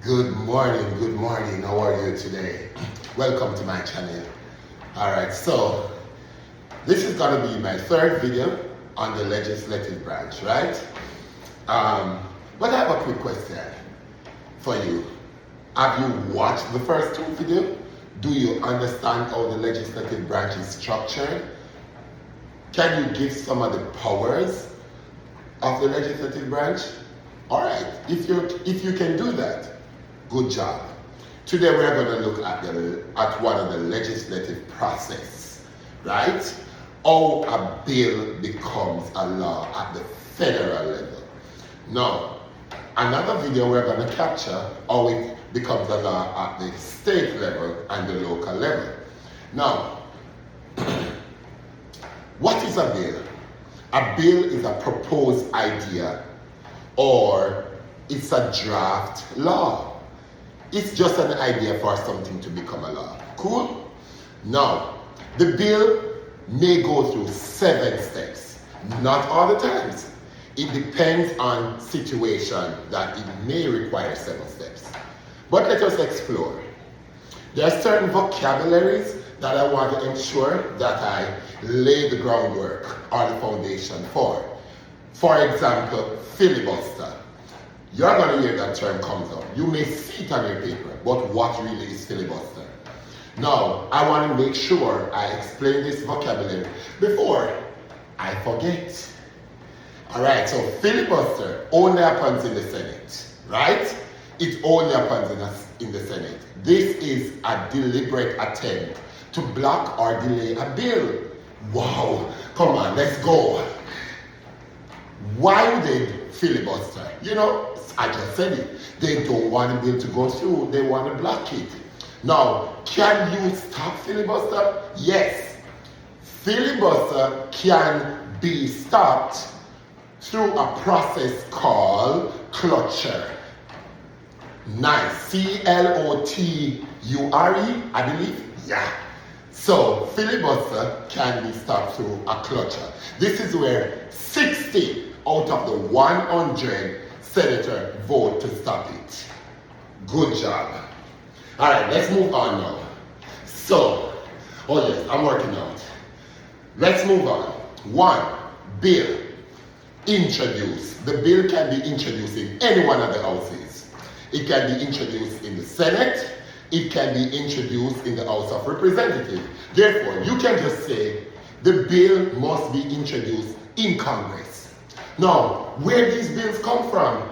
Good morning, how are you today? Welcome to my channel. Alright, so this is going to be my third video on the legislative branch, right? But I have a quick question for you. Have you watched the first two videos? Do you understand how the legislative branch is structured? Can you give some of the powers of the legislative branch? Alright, if you can do that, good job. Today we're going to look at one of the legislative process, right? How a bill becomes a law at the federal level. Now, another video we're going to capture how it becomes a law at the state level and the local level. Now, what is a bill? A bill is a proposed idea or it's a draft law. It's just an idea for something to become a law. Cool? Now, the bill may go through 7 steps. Not all the times. It depends on situation that it may require 7 steps. But let us explore. There are certain vocabularies that I want to ensure that I lay the groundwork or the foundation for. For example, filibuster. You're going to hear that term comes up. You may see it on your paper, but what really is filibuster? Now, I want to make sure I explain this vocabulary before I forget. Alright, so filibuster only happens in the Senate, right? It only happens in the Senate. This is a deliberate attempt to block or delay a bill. Wow, come on, let's go. Why would they filibuster? You know, I just said it. They don't want the bill to go through. They want to block it. Now, can you stop filibuster? Yes. Filibuster can be stopped through a process called cloture. Nice. C-L-O-T-U-R-E, I believe. Yeah. So, filibuster can be stopped through a cloture. This is where 60 out of the 100 senators vote to stop it. Good job. Alright, let's move on now. So, oh yes, I'm working out. Let's move on. 1. Bill. Introduce. The bill can be introduced in any one of the houses. It can be introduced in the Senate. It can be introduced in the House of Representatives. Therefore, you can just say the bill must be introduced in Congress. Now, where these bills come from?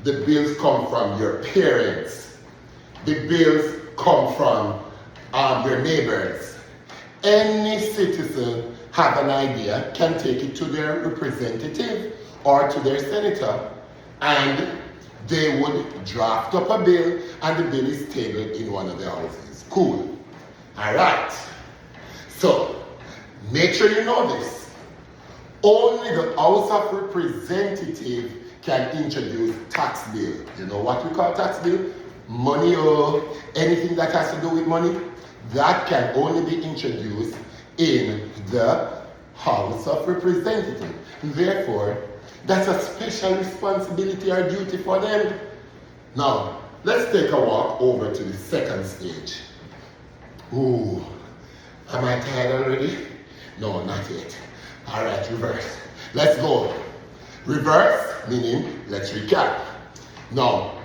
The bills come from your parents. The bills come from your neighbors. Any citizen have an idea, can take it to their representative or to their senator, and they would draft up a bill, and the bill is tabled in one of the houses. Cool. All right. So, make sure you know this. Only the House of Representatives can introduce tax bill. You know what we call tax bill? Money or anything that has to do with money. That can only be introduced in the House of Representatives. Therefore, that's a special responsibility or duty for them. Now, let's take a walk over to the second stage. Ooh, am I tired already? No, not yet. All right, reverse. Let's go. Reverse, meaning let's recap. Now,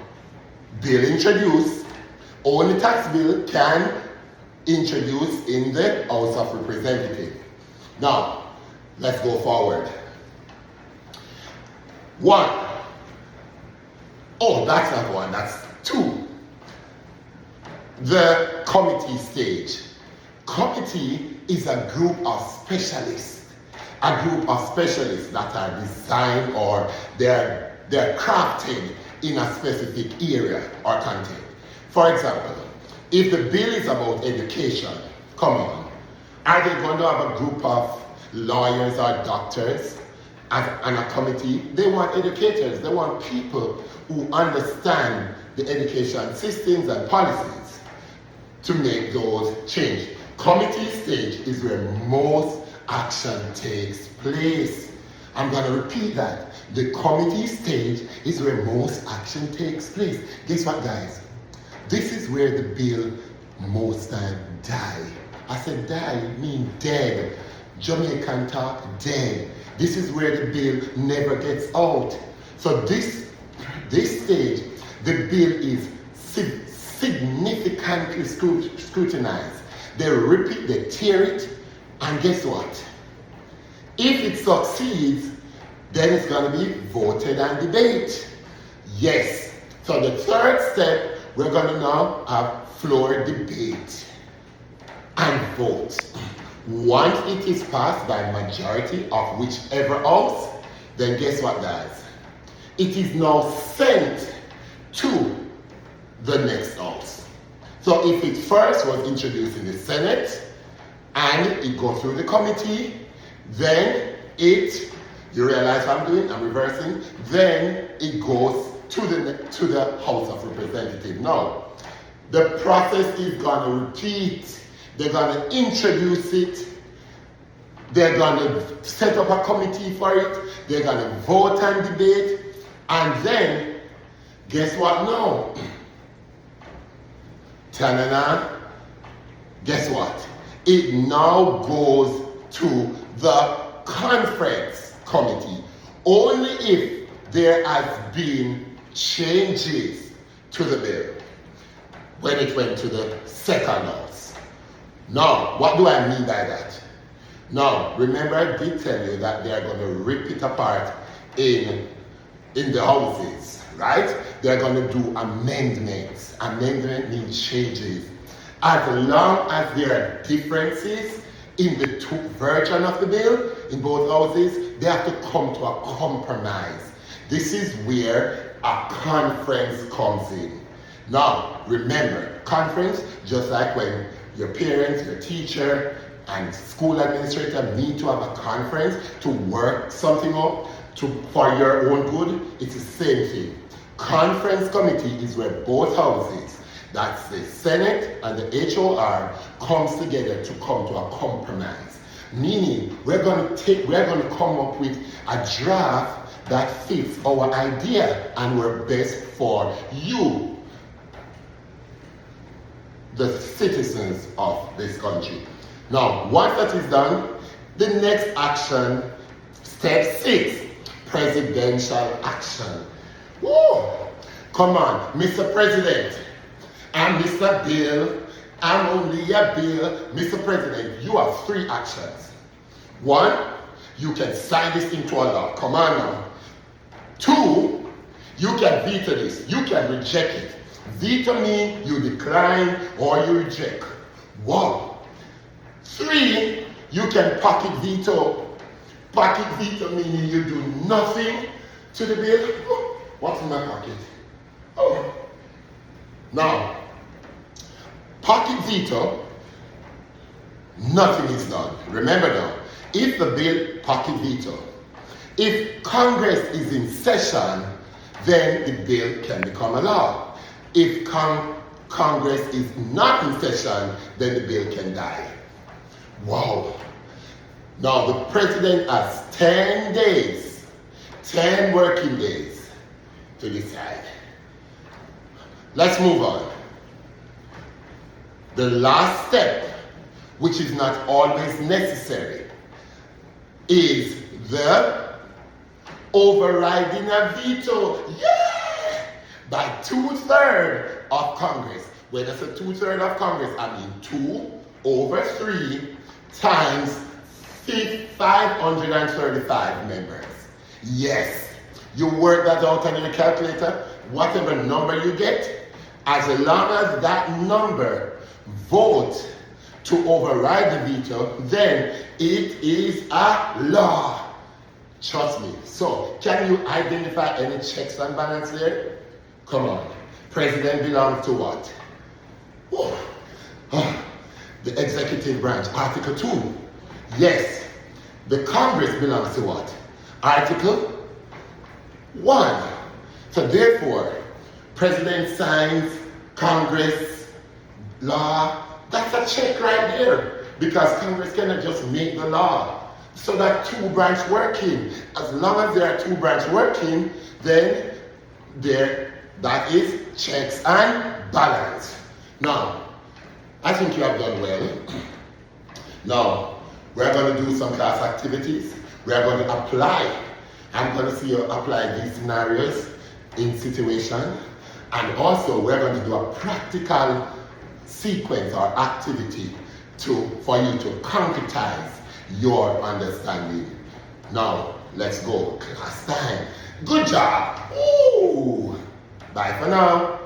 bill introduced, only tax bill can introduce in the House of Representatives. Now, let's go forward. 1. Oh, that's not 1, that's 2. The committee stage. Committee is a group of specialists. A group of specialists that are designed or they're crafted in a specific area or content. For example, if the bill is about education, come on, are they going to have a group of lawyers or doctors and a committee? They want educators. They want people who understand the education systems and policies to make those change. Committee stage is where most action takes place. I'm going to repeat that. The committee stage is where most action takes place. Guess what, guys? This is where the bill most time die. I said die, mean dead. Jamaican talk, dead. This is where the bill never gets out. So this stage, the bill is significantly scrutinized. They rip it, they tear it, and guess what? If it succeeds, then it's going to be voted and debated. Yes. So the third step, we're going to now have floor debate and vote. Once it is passed by majority of whichever house, then guess what, guys? It is now sent to the next house. So if it first was introduced in the Senate and it goes through the committee, then you realize what I'm doing? I'm reversing. Then it goes to the House of Representatives. Now, the process is going to repeat. They're going to introduce it. They're going to set up a committee for it. They're going to vote and debate. And then, guess what now? Ta-na-na. Guess what? It now goes to the conference committee. Only if there has been changes to the bill when it went to the second house. Now, what do I mean by that? Now, remember I did tell you that they are going to rip it apart in the houses, right? They're going to do amendments. Amendment means changes. As long as there are differences in the two versions of the bill, in both houses, they have to come to a compromise. This is where a conference comes in. Now, remember, conference, just like when your parents, your teacher, and school administrator need to have a conference to work something up for your own good, it's the same thing. Conference committee is where both houses, that's the Senate and the HOR, comes together to come to a compromise. Meaning, we're going to come up with a draft that fits our idea and we're best for you, the citizens of this country. Now, once that is done, the next action, step 6, presidential action. Woo! Come on, Mr. President, I'm Mr. Bill, I'm only a bill. Mr. President, you have 3 actions. 1, you can sign this into a law. Come on now. 2, you can veto this. You can reject it. Veto means you decline or you reject. Wow. 3, you can pocket veto. Pocket veto meaning you do nothing to the bill. Oh, what's in my pocket? Oh. Now, pocket veto, nothing is done. Remember now, if the bill pocket veto, if Congress is in session, then the bill can become a law. If Congress is not in session, then the bill can die. Wow. Now the president has 10 days, 10 working days to decide. Let's move on. The last step, which is not always necessary, is the overriding a veto. Yeah! By 2/3 of Congress. When I say 2/3 of Congress, I mean 2/3 times 535 members. Yes, you work that out on your calculator, whatever number you get, as long as that number vote to override the veto, then it is a law. Trust me. So, can you identify any checks and balances there? Come on. President belongs to what? The executive branch, Article 2. Yes. The Congress belongs to what? Article 1. So therefore, President signs, Congress, law, that's a check right there. Because Congress cannot just make the law. So that two branch working. As long as there are two branch working, then that is checks and balance. Now, I think you have done well. Now, we're going to do some class activities. We are going to apply. I'm going to see you apply these scenarios in situation. And also, we're going to do a practical sequence or activity for you to concretize your understanding. Now, let's go. Class time. Good job. Ooh. Bye for now.